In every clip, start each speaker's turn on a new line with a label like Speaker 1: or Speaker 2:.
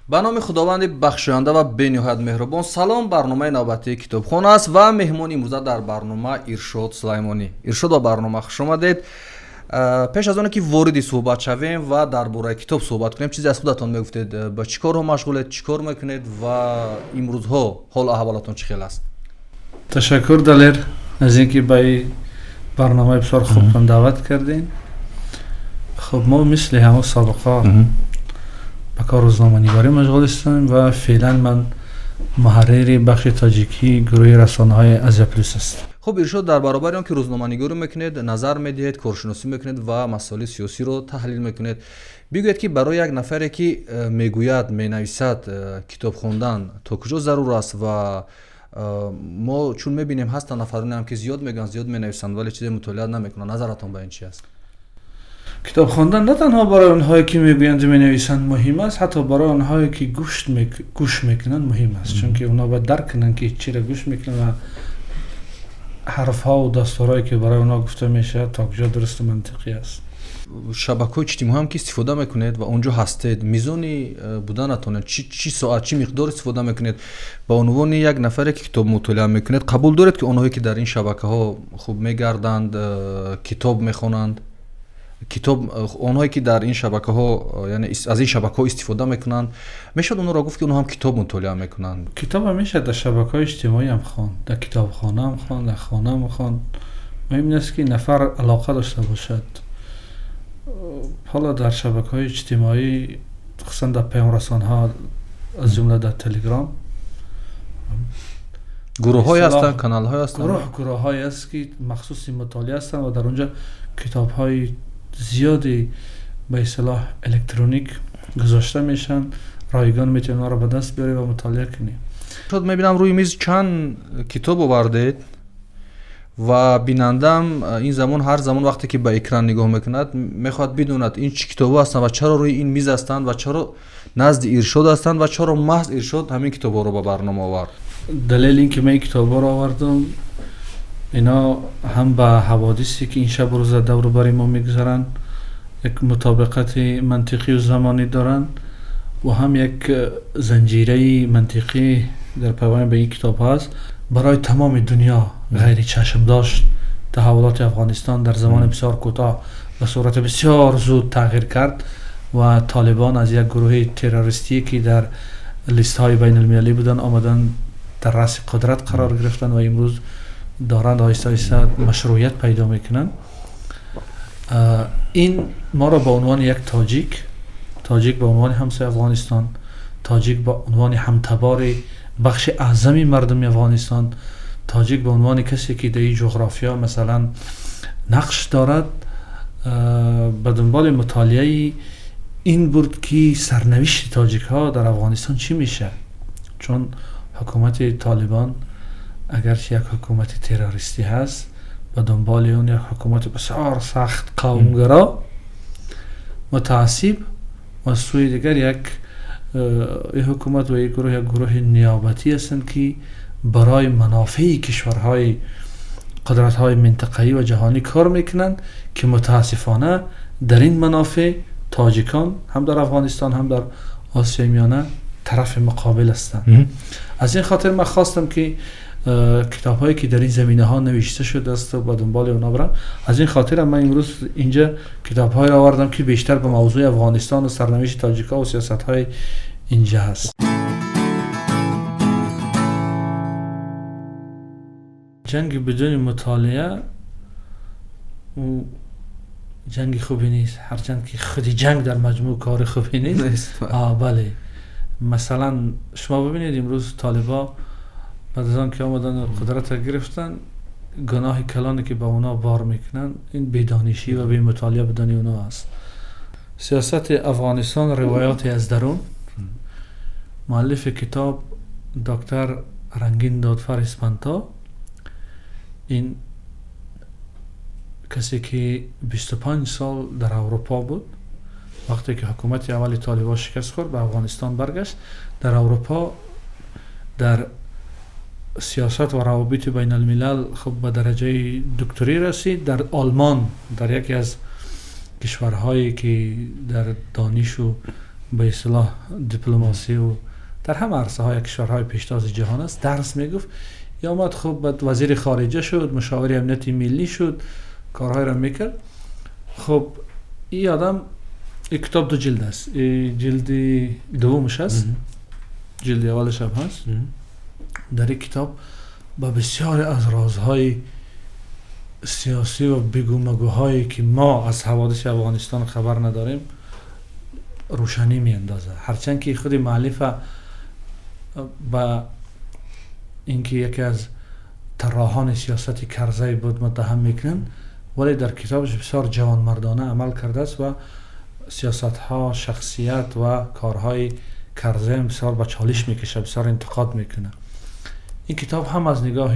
Speaker 1: به نام خداوند بخشاینده و بین‌نهایت مهربان. سلام، برنامه نوبتی کتابخانه است و مهمان امروز در برنامه ارشاد سلیمانی. ارشاد و برنامه خوش آمدید. پیش از آن که وارد صحبت شویم و درباره کتاب صحبت کنیم، چیزی از خودتان میگفتید؟ با چی کار مشغولید؟ چی کار میکنید و امروزها حال احوالتون چه خیلی است؟
Speaker 2: تشکر دلیر از اینکه به برنامه بسیار خوبتون دعوت کردین. خب ما مثل همه سابقا به کار روزنامه‌نگاری مشغول هستم و فعلا من محرر بخش تاجیکی گروه رسانه‌های ازیا پلیس است.
Speaker 1: خب ارشاد، در برابر آن که روزنامه‌نگاری میکنید، نظر میدهید، کارشناسی میکنید و مسائل سیاسی رو تحلیل میکنید، بگویید که برای یک نفری که میگوید مینویسد کتاب خواندن تا کجا ضرور است؟ و ما چون میبینیم هست نفرانی هم که زیاد میگن، زیاد مینویسند ولی چیزی مطالعه نمیکنن، نظرتون به این چی است؟
Speaker 2: کتاب خواندن نه تنها برای اونهایی که میگویند مینویسند مهم است، حتی برای اونهایی که گوش میکنن مهم است، چون که اونا باید درک کنن که چی را گوش میکنن و حرف ها و دستورایی که برای اونا گفته میشه تا کجا درست و منطقی است.
Speaker 1: شبکه‌های اجتماعی هم که استفاده میکنید و اونجا هستید، میزانی بودنتون چی ساعت چی مقدار استفاده میکنید؟ به عنوان یک نفری که کتاب مطالعه میکنید، قبول دارید که اونهایی که در این شبکه‌ها خوب میگردند، کتاب میخونند، اونهایی که در این شبکه‌ها یعنی از این شبکه‌ها استفاده میکنند، میشه اونها را گفت که اونها هم کتاب مطالعه میکنند؟
Speaker 2: کتاب میشه در شبکه‌های اجتماعی هم خواند، در کتابخانه هم خواند، در خانه هم خواند. مهم است که نفر علاقه داشته باشد. حالا در شبکه‌های اجتماعی خصوصا در پیام رسان‌ها از جمله در تلگرام
Speaker 1: گروه‌های هستند، کانال‌های هستند،
Speaker 2: گروه‌هایی است که مخصوص مطالعه هستند و در اونجا کتاب‌های زیادی به اصطلاح الکترونیک گذاشته میشن. رایگان میتونن اونها را به دست بیاری و مطالعه کنی.
Speaker 1: شد میبینم روی میز چند کتاب آوردید و بینندم این زمان هر زمان وقتی که به اکران نگاه میکند میخواد بدوند این چه کتاب هستند و چرا روی این میز هستند و چرا نزد ارشاد هستند و چرا محض ارشاد همین کتابا رو به برنامه آورد.
Speaker 2: دلیل این که من این کتابا رو آوردم، اینا هم به حوادثی که این شب روز دور و بر ما میگذرن یک مطابقت منطقی و زمانی دارن و هم یک زنجیره منطقی در پیوند به این کتاب هست. برای تمام دنیا غیر چشم داشت تحولات افغانستان در زمان بسیار کوتاه به صورت بسیار زود تغییر کرد و طالبان از یک گروه تروریستی که در لیست های بین المللی بودن آمدن در رأس قدرت قرار گرفتن و امروز دارند آهسته آهسته مشروعیت پیدا میکنن. این ما را به عنوان یک تاجیک به عنوان همسایه افغانستان، تاجیک به عنوان همتبار بخش اعظمی مردم افغانستان، تاجیک به عنوان کسی که در این جغرافیا مثلا نقش دارد، به دنبال مطالعه این بود که سرنوشت تاجیک ها در افغانستان چی میشه. چون حکومت طالبان اگرچه یک حکومت تروریستی هست، به دنبال اون یک حکومت بسیار سخت قومگرا متعصب و سوی دیگر یک حکومت و یک گروه نیابتی هستند که برای منافع کشورهای قدرت‌های منطقه‌ای و جهانی کار میکنند که متاسفانه در این منافع تاجیکان هم در افغانستان هم در آسیای میانه طرف مقابل هستند. از این خاطر من خواستم که کتاب‌هایی که در این زمینه‌ها نوشته شده است و به دنبال اونا برم. از این خاطر من امروز اینجا کتاب‌هایی را آوردم که بیشتر به موضوع افغانستان و سرنوشت تاجیک‌ها و سیاست‌های اینجا هست. جنگ بدون مطالعه جنگ خوبی نیست، هرچند که خودی جنگ در مجموع کار خوبی نیست. بله، مثلا شما ببینید امروز طالبا بعد از آن که آمدن قدرت را گرفتن، گناه کلانی که به اونا بار میکنن این بی‌دانشی و بی مطالعه بدن اونا است. سیاست افغانستان روایاتی از درون، مؤلف کتاب دکتر رنگین دادفر اسپانتا، این کسی که 25 سال در اروپا بود، وقتی که حکومت اولی طالبان شکست خورد به افغانستان برگشت. در اروپا در سیاست و روابط بین الملل خب به درجه دکتری رسید. در آلمان، در یکی از کشورهایی که در دانش و به اصطلاح دیپلماسی و در همه عرصه های کشورهای پیشتاز جهان است درس میگفت. یا آمد خب بعد وزیر خارجه شد، مشاور امنیت ملی شد، کارهای را میکرد. خب این آدم این کتاب 2 جلد است، جلد دومش است، جلد اولش هم هست. در این کتاب با بسیار از رازهای سیاسی و بگومگوهایی که ما از حوادث افغانستان خبر نداریم روشنی می اندازه. هرچند که خود مؤلف با اینکه یکی از طراحان سیاست کرزی بود متهم میکنن، ولی در کتابش بسیار جوانمردانه عمل کرده است و سیاست ها، شخصیت و کارهای کرزی بسیار به چالش میکشه، بسیار انتقاد میکنه. این کتاب هم از نگاه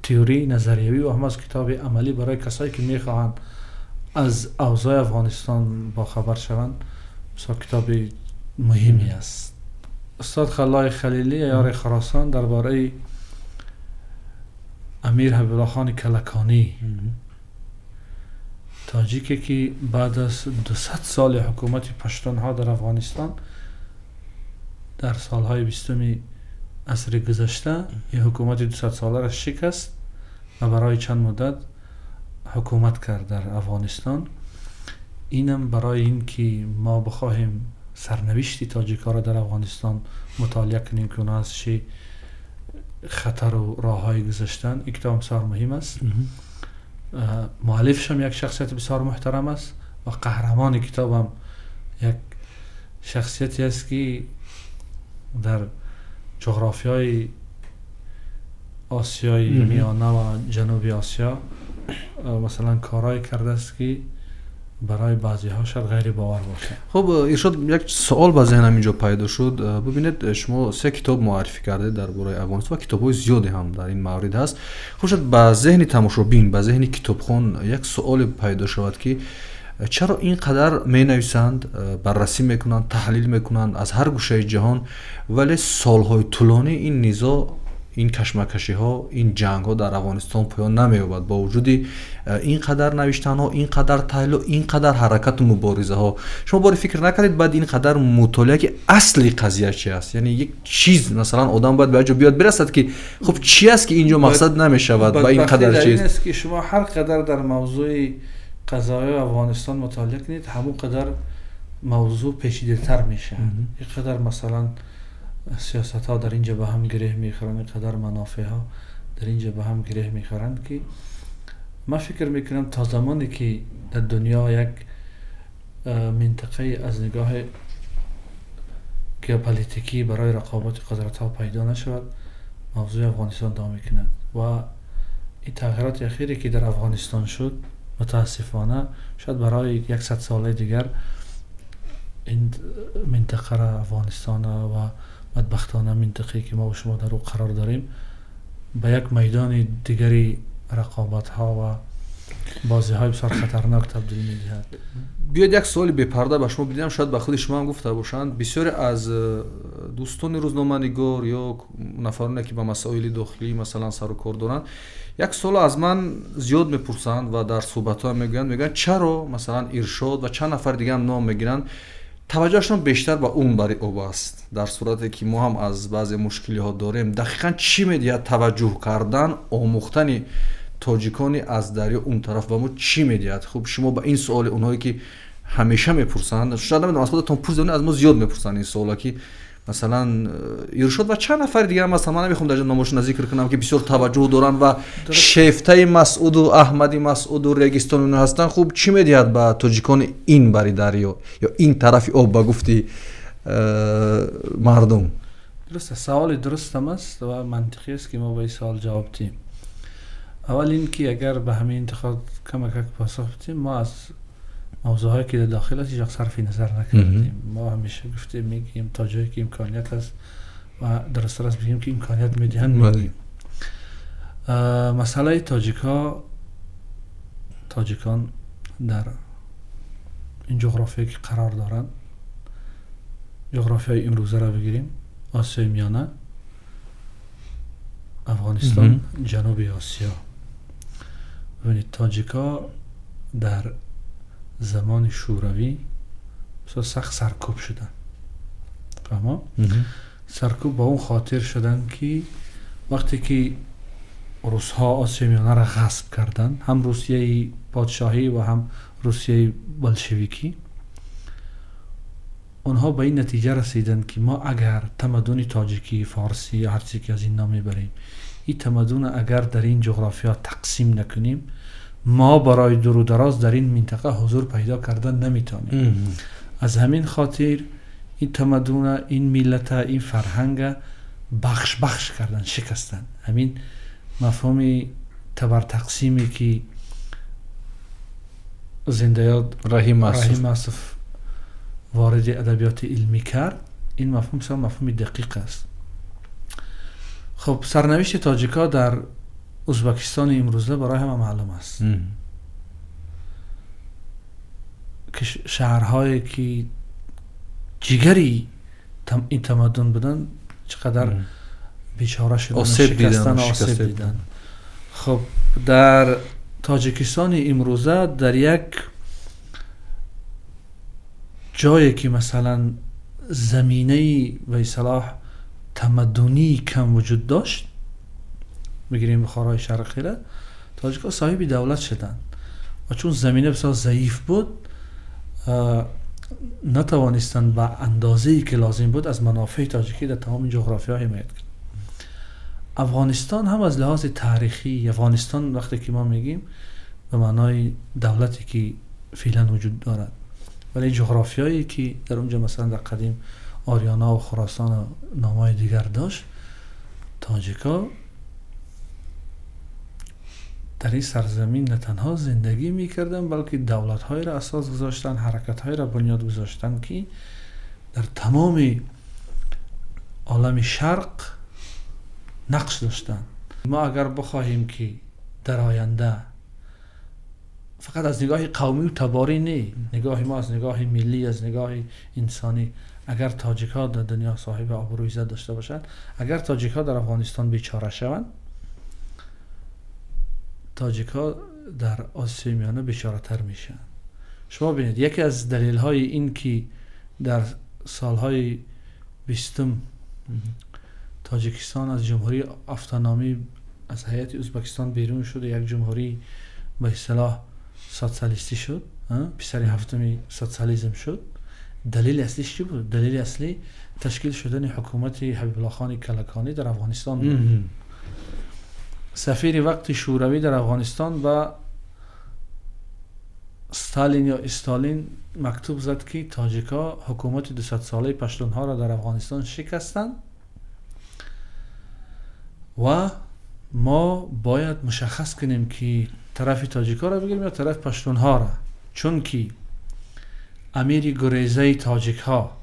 Speaker 2: تئوری نظریوی و هم از کتاب عملی برای کسایی که میخواهند از اوضاع افغانستان با خبر شوند بسیار کتاب مهمی است. استاد خلای خلیلی یار خراسان درباره امیر حبیب الله خان کلکانی تاجیکی که بعد از 200 سال حکومت پشتون ها در افغانستان در سالهای 20 عصر گذشته این حکومت 200 ساله را شکست و برای چند مدت حکومت کرد در افغانستان. اینم برای این که ما بخواهیم سرنوشت تاجیک‌ها را در افغانستان مطالعه کنیم که اونا از چه خطر و راههای گذشتن، این کتاب بسیار مهم است. مؤلفش هم یک شخصیت بسیار محترم است و قهرمان کتاب هم یک شخصیتی است که در جغرافیای آسیای میانه و جنوبی آسیا مثلا کارهای کرده است که برای بعضی ها شاید غیر باور باشه.
Speaker 1: خب ارشاد یک سوال با ذهنم اینجا پیدا شد. ببینید شما 3 کتاب معرفی کرده درباره افغانستان و کتاب‌های زیادی هم در این مورد هست. خب شاید با ذهن تماشابین، با ذهن کتابخوان یک سوال پیدا شود که چرا اینقدر می‌نویسند، بررسی میکنند، تحلیل میکنند از هر گوشه جهان، ولی سالهای طولانی این نزاع، این کشمکشی ها، این جنگ ها در افغانستان پایان نمی‌یابد با وجود اینقدر نوشتن ها، اینقدر تحلیل و اینقدر حرکت و مبارزه ها. شما باری فکر نکردید بعد اینقدر مطالعه که اصلی قضیه چی است؟ یعنی یک چیز مثلا آدم باید به جا بیاد برسد که خب چی است که اینجا مقصد نمی‌شود با اینقدر چیز.
Speaker 2: این است که شما هر قدر در موضوع قضایای افغانستان مطالعه کنید همون قدر موضوع پیچیده‌تر میشه. اینقدر مثلا سیاست ها در اینجا به هم گره میخورند، اینقدر منافع ها در اینجا به هم گره میخورند که من فکر میکنم تا زمانی که در دنیا یک منطقه از نگاه ژئوپلیتیکی برای رقابت قدرت ها پیدا نشود، موضوع افغانستان دوام میکند و این تغییرات اخیری که در افغانستان شد متاسفانه شاید برای 100 سال دیگر این منطقه را افغانستان و بدبختانه منطقه‌ای که ما و شما در او قرار داریم به یک میدان دیگری رقابت ها و بازی های بسیار خطرناک تبدیل می‌دهد.
Speaker 1: بیاید یک سوالی به پرده به شما بدیم، شاید به خود شما هم گفته باشند. بسیاری از دوستان روزنامه‌نگار یا نفرانی که به مسائل داخلی مثلا سر و کار دارند یک سوال از من زیاد میپرسند و در صحبت‌ها میگن چرا مثلا ارشاد و چند نفر دیگه هم نام میگیرن توجهشون بیشتر به اون برای او است، در صورتی که ما هم از بعض مشکلی ها داریم. دقیقاً چی می‌دهد توجه کردن آموختن تاجیکانی از دریا اون طرف به ما چی می‌دهد؟ خب شما با این سوال اونهایی که همیشه میپرسند، شاید نمیدونم از خودتون پرسیدین، از ما زیاد میپرسن این سوالا که مثلا ارشاد و چند نفر دیگه هم مثلا من نمیخوام در نامشون ذکر کنم که بسیار توجه دارن و شیفته مسعود و احمدی مسعود و ریگستان هستن. خوب چی میدهد با تاجیکان این بری دریا یا این طرف آب با گفتی مردم؟
Speaker 2: درسته، سوال درست هم است و منطقی است که ما به این سوال جواب بدیم. اول این که اگر به همین انتخاب کمک پاسخ بدیم، ما از موضوعی که در داخل است هیچ صرف نظر نکردیم. ما همیشه گفتیم میگیم تا جایی که امکانیت است و درست است بگیم که امکانیت میدهن میگیم. مسئله تاجیکان در این جغرافیایی که قرار دارند، جغرافیای امروزه را بگیریم، آسیای میانه، افغانستان، جنوبی آسیا. ببینید تاجیکا در زمان شوروی بسیار سخت سرکوب شدن فهمه سرکوب با اون خاطر شدن که وقتی که روس ها آسیا میانه را غصب کردن، هم روسیه پادشاهی و هم روسیه بلشویکی، اونها به این نتیجه رسیدن که ما اگر تمدن تاجیکی، فارسی یا هر چیزی که از این نام میبریم، این تمدن اگر در این جغرافیا تقسیم نکنیم، ما برای دور و دراز در این منطقه حضور پیدا کردن نمیتونیم. از همین خاطر این تمدن، این ملت، این فرهنگ بخش کردن، شکستن. همین مفهوم تبر تقسیمی که زنده یاد رحیم آصف وارد ادبیات علمی کرد، این مفهوم بسیار مفهوم دقیق است. خب سرنوشت تاجیک‌ها در ازبکستان امروزه برای همه معلوم است که شهرهایی که جگری این تمدن بودن چقدر بیچاره شدن و شکستن آسیب دیدن. خب در تاجیکستان امروزه در یک جایی که مثلا زمینه به اصطلاح تمدنی کم وجود داشت، میگیریم بخارای شرقی را، تاجیک‌ها صاحب دولت شدن و چون زمینه بسیار ضعیف بود نتوانستند به اندازه‌ای که لازم بود از منافع تاجیکی در تمام جغرافی‌ها حمایت کنند. افغانستان هم از لحاظ تاریخی، افغانستان وقتی که ما میگیم به معنای دولتی که فعلا وجود دارد، ولی جغرافیایی که در اونجا مثلا در قدیم آریانا و خراسان و نام‌های دیگر داشت، تاجیک‌ها در این سرزمین نه تنها زندگی میکردن بلکه دولت‌های را اساس گذاشتن، حرکت‌های را بنیاد گذاشتن که در تمام عالم شرق نقش داشتن. ما اگر بخواهیم که در آینده فقط از نگاه قومی و تباری نه، نگاه ما از نگاه ملی، از نگاه انسانی، اگر تاجیک‌ها در دنیا صاحب آبرو و عزت داشته باشند، اگر تاجیک‌ها در افغانستان بیچاره شوند، تاجیک‌ها در آسیا میانه بیچاره تر میشن. شما ببینید یکی از دلیل‌های این که در سالهای 20 تاجیکستان از جمهوری اتونومی از هیئت ازبکستان بیرون شد و یک جمهوری به اصطلاح سوسیالیستی شد، پسر هفتم سوسیالیسم شد، دلیل اصلیش چی بود؟ دلیل اصلی تشکیل شدن حکومت حبیب الله خان کلکانی در افغانستان بود. سفیر وقت شوروی در افغانستان با ستالین یا استالین مکتوب زد که تاجیک‌ها حکومت 200 ساله پشتونها را در افغانستان شکستند و ما باید مشخص کنیم که طرف تاجیک‌ها را بگیریم یا طرف پشتونها را، چون که امیر گریزه تاجیک‌ها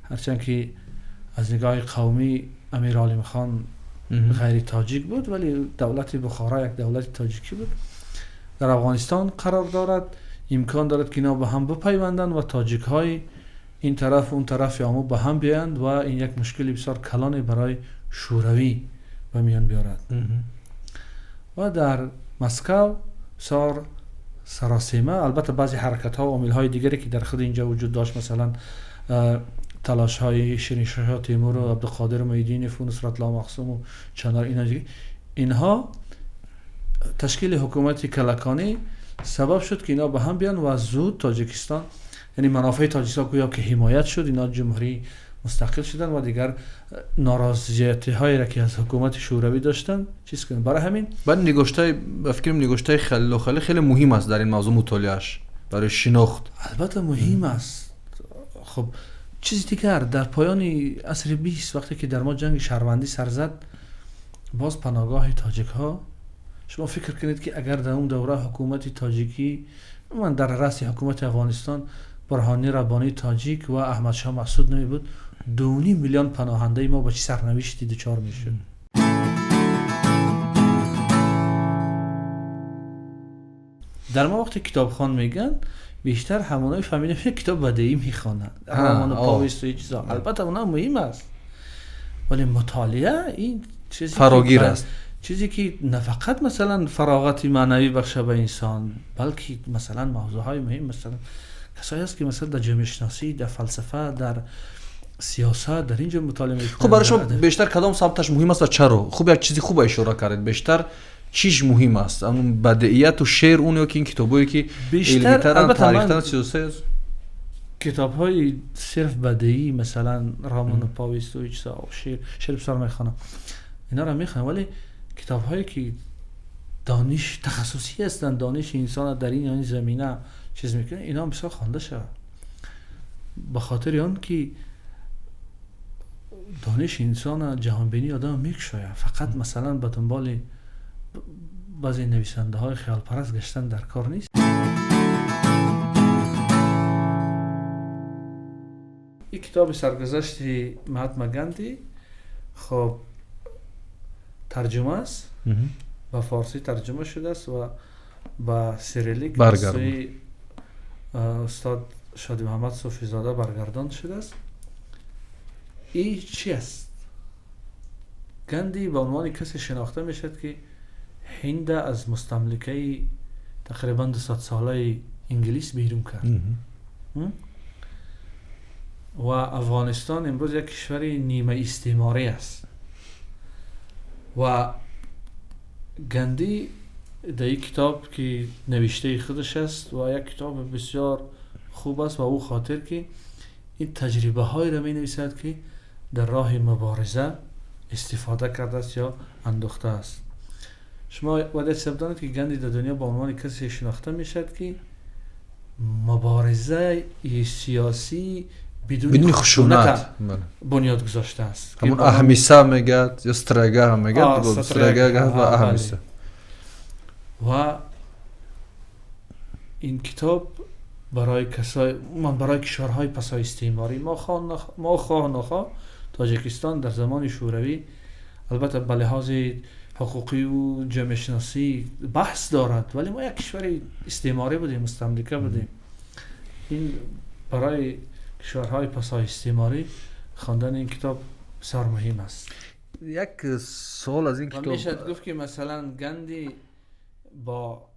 Speaker 2: هرچند که از نگاه قومی امیر عالم خان غیر تاجیک بود ولی دولت بخارا یک دولت تاجیکی بود، در افغانستان قرار دارد، امکان دارد که اینا به هم بپیوندند و تاجیک های این طرف و اون طرف یامو به هم بیایند و این یک مشکلی بسیار کلان برای شوروی به میان بیارد. و در مسکو بسیار سراسیمه، البته بعضی حرکت ها و عامل های دیگری که در خود اینجا وجود داشت، مثلا تلاش های شیرین شاه تیمور و عبدالقادر معیدینف و نصرت الله مقسوم و چنار اینها تشکیل حکومت کلکانی سبب شد که اینا به هم بیان و زود تاجیکستان، یعنی منافع تاجیکستان گویا که حمایت شد، اینا جمهوری مستقل شدن و دیگر ناراضیتی هایی را که از حکومت شوروی داشتن چیز کردن. برای همین
Speaker 1: بعد نگاشته فکرم نگاشته خیلی مهم است در این موضوع مطالعهش برای شناخت.
Speaker 2: البته مهم است. خب چیز دیگر در پایان عصر 20 وقتی که در ما جنگ شهروندی سر زد، باز پناهگاه تاجیک ها، شما فکر کنید که اگر در اون دوره حکومت تاجیکی من در رأس حکومت افغانستان برهانی ربانی تاجیک و احمد شاه مسعود نمی بود، 2.5 میلیون پناهنده ما با چه سرنوشتی دچار میشد. در ما وقتی کتابخوان میگن بیشتر همونای فهمیدن کتاب بدیعی میخوانن، رمان و پاویست و این چیزا، البته اونا مهم است ولی مطالعه این چیزی
Speaker 1: فراگیر است،
Speaker 2: چیزی که نه فقط مثلا فراغت معنوی بخشه به انسان بلکه مثلا موضوعهای مهم، مثلا کسایی هست که مثلا در جامعه شناسی، در فلسفه، در سیاست در اینجا مطالعه میکنن.
Speaker 1: خب برای شما بیشتر کدام سمتش مهم است و چرا؟ خوب یک چیزی خوب اشاره کردید، بیشتر چیش مهم است؟ اون بدیعیت و شعر اون یا که این کتابایی که
Speaker 2: بیشتر
Speaker 1: تاریخ سیاسی
Speaker 2: کتاب های صرف بدیعی مثلا رمان پاویستویچ و شعر بسیار میخوانم، اینا را میخوانم، ولی کتاب هایی که دانش تخصصی هستن، دانش انسان در این زمینه چیز میکنه، اینا هم بسیار خوانده شود. به خاطر آن که دانش انسان جهانبینی آدم میکشاید. فقط مثلا به دنبال بعضی نویسنده های خیال پرست گشتن در کار نیست. این کتاب سرگذشت مهاتما گاندی خب ترجمه است، به فارسی ترجمه شده است و با سیریلیک نسخه استاد شادی محمد صوفی زاده برگردان شده است. این چی است؟ گاندی به عنوان کسی شناخته میشد که هند از مستملکه تقریبا 200 ساله انگلیس بیرون کرد و افغانستان امروز یک کشور نیمه استعماری است و گاندی در این کتاب که نوشته خودش است و یک کتاب بسیار خوب است و او خاطر که این تجربه های را می نویسد که در راه مبارزه استفاده کرده است یا اندوخته است. شما باید حساب دانید که گاندی در دنیا به عنوان کسی شناخته می شد که مبارزه سیاسی بدون خشونت بنیاد گذاشته است.
Speaker 1: همون اهمیسه میگد یا سترگه هم میگد، سترگه و اهمیسه.
Speaker 2: و این کتاب برای برای کشورهای پسای استعماری ما خواه نخواه تاجیکستان در زمان شوروی البته به لحاظ حقوقی و جامعه شناسی بحث دارد، ولی ما یک کشور استعماری بودیم، مستملکه بودیم. این برای کشورهای پسای استعماری خواندن این کتاب بسیار مهم است.
Speaker 1: یک سوال از این کتاب
Speaker 2: میشه گفت که مثلا گاندی با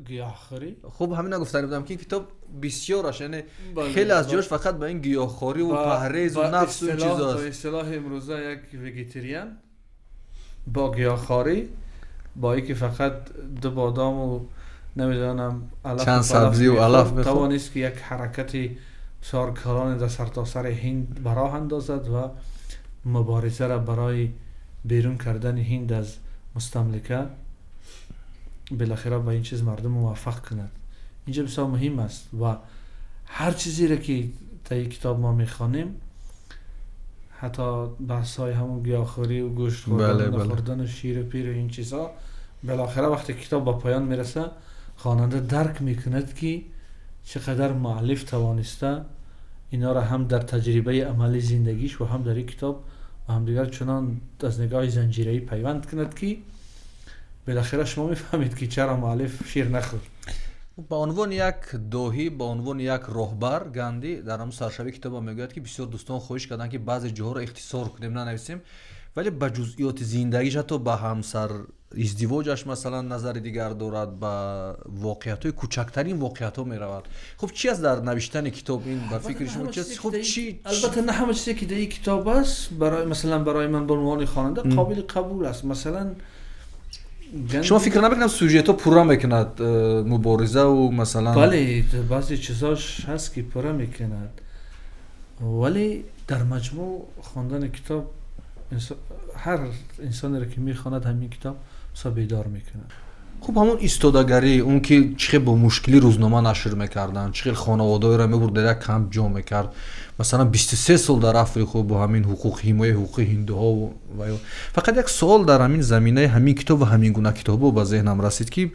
Speaker 2: گیاهخواری،
Speaker 1: خب همین نگفتن بودم که این کتاب بسیارش، یعنی خیلی از جاش فقط به این گیاهخواری و پرهیز و نفس و این چیزاست.
Speaker 2: با اصطلاح امروزه یک ویگیتریان با گیاهخواری، با اینکه فقط دو بادام و نمیدونم
Speaker 1: چند سبزی و علف بخواد،
Speaker 2: توانست که یک حرکتی بسیار کلان در سرتاسر هند براه اندازد و مبارزه را برای بیرون کردن هند از مستملکه بالاخره به این چیز مردم موفق کند. اینجا بسیار مهم است و هر چیزی را که تا این کتاب ما میخوانیم، حتی بحث های همون گیاهخواری و گوشت خوردن و خوردن و شیر و پیر و این چیزها، بالاخره وقتی کتاب با پایان میرسه خواننده درک میکند که چقدر مؤلف توانسته اینا را هم در تجربه عملی زندگیش و هم در این کتاب و هم دیگر چنان از نگاه زنجیره‌ای پیوند کند که بالاخره شما میفهمید که چرا مؤلف شیر نخورد.
Speaker 1: به عنوان یک داهی، به عنوان یک راهبر، گاندی در همون سرشبی کتاب میگوید که بسیار دوستان خواهش کردن که بعضی جاها را اختصار کنیم، ننویسیم، ولی به جزئیات زندگیش، حتی به همسر ازدواجش مثلا نظر دیگر دارد، به واقعیت‌های کوچکترین واقعیت‌ها میرود. خب چی است در نوشتن کتاب این به فکر شما چی است؟ خب چی؟
Speaker 2: البته نه همه چیزی که در این کتاب است برای مثلا برای من به عنوان خواننده قابل قبول است. مثلا
Speaker 1: شما فکر نمیکنم سوژه پورا میکند مبارزه و مثلا
Speaker 2: بله بعضی چیزاش هست که پورا میکند، ولی در مجموع خواندن کتاب هر انسانی را که میخواند همین کتاب بسیار بیدار میکنه.
Speaker 1: خب همون ایستادگری، اون که چقدر با مشکلی روزنامه نشر میکردن، چقدر خانواده را میبرد در یک کمپ جا میکرد، مثلا 23 سال در افریقا با همین حقوق، حمایت حقوق هندوها و فقط یک سوال در همین زمینه همین کتاب و همین گونه کتابو به ذهنم رسید که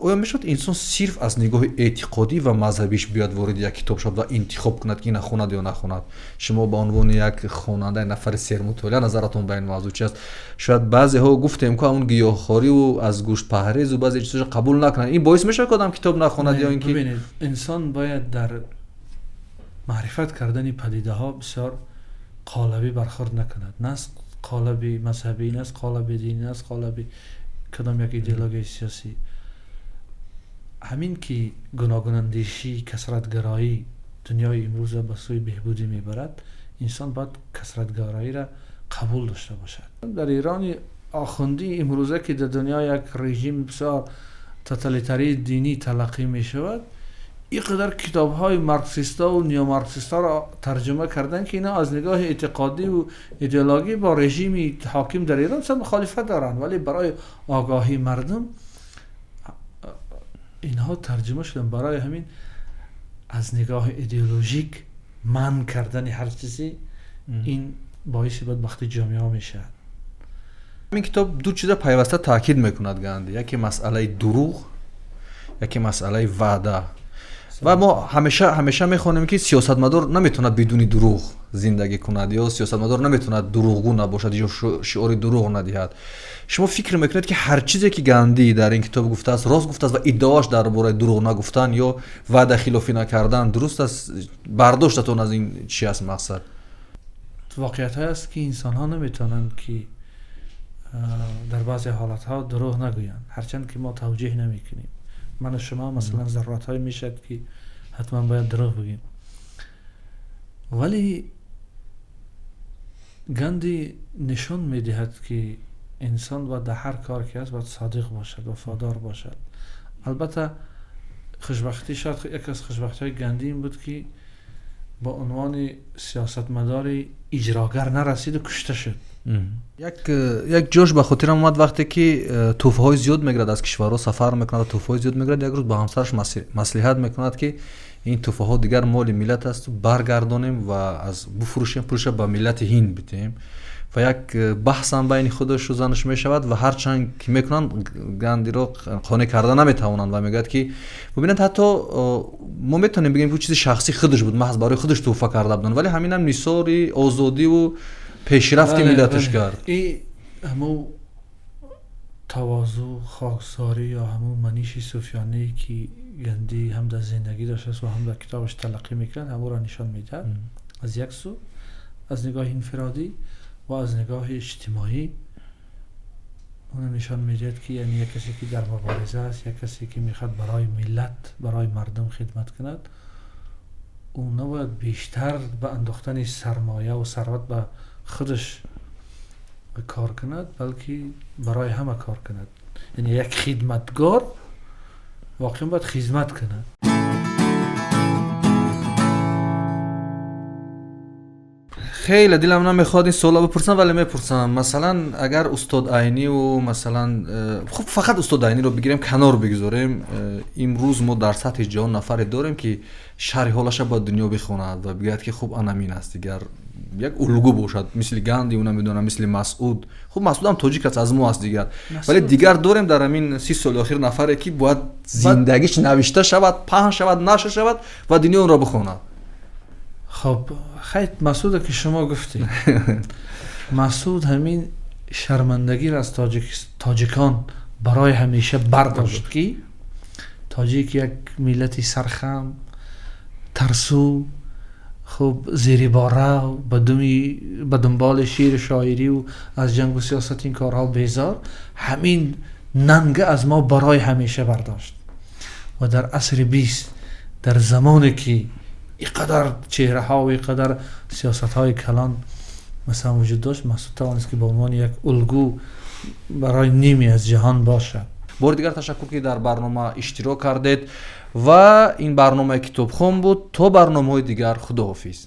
Speaker 1: آیا میشد انسان صرف از نگاه اعتقادی و مذهبیش بیاد وارد یک کتاب شد و انتخاب کند که نخواند یا نخواند؟ شما به عنوان یک خواننده نفر سرمطالعه نظرتون به این موضوع چی است؟ شاید بعضی ها گفتیم که اون گیاهخواری و از گوشت پرهیز و بعضی چیزا قبول نکنن، این باعث میشه که آدم کتاب نخواند یا اینکه
Speaker 2: ببینید انسان باید در معرفت کردن پدیده ها بسیار قالبی برخورد نکند، نه قالبی مذهبی، نه قالبی دینی، نه قالبی کدام یک ایدئولوژی سیاسی. همین که گوناگون اندیشی، کثرت گرایی دنیای امروز به سوی بهبودی میبرد، انسان باید کثرت‌گرایی را قبول داشته باشد. در ایران آخوندی امروزه که در دنیا یک رژیم بسیار توتالیتری دینی تلقی می شود، اینقدر کتاب های مارکسیستا و نیو مارکسیستا را ترجمه کردن که اینا از نگاه اعتقادی و ایدئولوژی با رژیم حاکم در ایران سم مخالفت دارن، ولی برای آگاهی مردم اینها ترجمه شدن. برای همین از نگاه ایدئولوژیک منع کردن هر چیزی این باعث بدبختی جامعه ها میشه.
Speaker 1: این کتاب دو چیز پیوسته تاکید میکند گاندی، یکی مسئله دروغ، یکی مسئله وعده. و ما همیشه میخوانیم که سیاستمدار نمیتونه بدون دروغ زندگی کند یا سیاستمدار نمیتونه دروغگو نباشد یا شعار دروغ ندهد. شما فکر میکنید که هر چیزی که گاندی در این کتاب گفته است راست گفته است و ادعاش درباره دروغ نگفتن یا وعده خلافی نکردن درست است؟ برداشتتون از این چی است مقصد؟
Speaker 2: واقعیت است که انسان ها نمیتونن که در بعضی حالت ها دروغ نگویند، هرچند که ما توجیه نمیکنیم. من و شما مثلا ضرورت های میشد که حتما باید دروغ بگیم، ولی گاندی نشان میدهد که انسان باید در هر کار که هست باید صادق باشد، وفادار باشد. البته خوشبختی، شاید یک از خوشبختی های گاندی این بود که با عنوان سیاستمدار اجراگر نرسید و کشته شد.
Speaker 1: یک جوش به خاطرم اومد وقتی که توفه های زیاد میگرد از کشورها سفر میکند و توفه های زیاد میگرد، یک روز با همسرش مصلحت میکند که این توفه ها دیگر مال ملت است و برگردانیم و از بفروشیم پولش به ملت هند بدیم. و یک بحث هم بین خودش و زنش میشود و هرچند که میکنن گاندی رو قانع کردن نمیتوانند و میگه که ببینید حتی ما میتونیم بگیم که چیز شخصی خودش بود، محض برای خودش توفه کرده بودن، ولی همین هم نثار آزادی و پیشرفت ملتش کرد.
Speaker 2: این همون تواضع، خاکساری یا همون منیش سفیانی که گاندی هم در زندگی داشته و هم در کتابش تلقی میکرد همون را نشان میده. از یک سو از نگاه انفرادی و از نگاه اجتماعی اون نشان میدهد که یعنی یک کسی که در مبارزه است، یک کسی که میخواد برای ملت، برای مردم خدمت کند، اون نباید بیشتر به انداختن سرمایه و ثروت به خودش کار کند، بلکه برای همه کار کند. یعنی یک خدمتگار واقعا باید خدمت کند.
Speaker 1: خیلی دلم نمیخواد این سوالا بپرسم ولی میپرسم. مثلا اگر استاد عینی و مثلا خب فقط استاد عینی رو بگیریم کنار بگذاریم، امروز ما در سطح جهان نفر داریم که شرح حالش با دنیا بخواند و بگه که خب انامین است دیگر، یک الگو باشد، مثل گاندی اون میدونم، مثل مسعود. خب مسعود هم تاجیک است، از ما است دیگر، ولی دیگر داریم در همین 30 سال اخیر نفری که باید زندگیش نوشته شود، پهن شود، نشر شود و دنیا اون را بخواند.
Speaker 2: خب خیلی مسعود که شما گفتی مسعود همین شرمندگی را از تاجیکان برای همیشه برداشت که تاجیک یک ملت سرخم، ترسو، خب زیر باره، به دنبال شعر شاعری و از جنگ و سیاست این کارها بیزار، همین ننگه از ما برای همیشه برداشت. و در عصر 20 در زمانی که اینقدر چهره ها و اینقدر سیاست های کلان مثلا وجود داشت، مسعود توانست که به عنوان یک الگو برای نیمی از جهان باشد.
Speaker 1: بار دیگر تشکر که در برنامه اشتراک کردید و این برنامه کتابخوان بود. تا برنامه های دیگر، خداحافظ.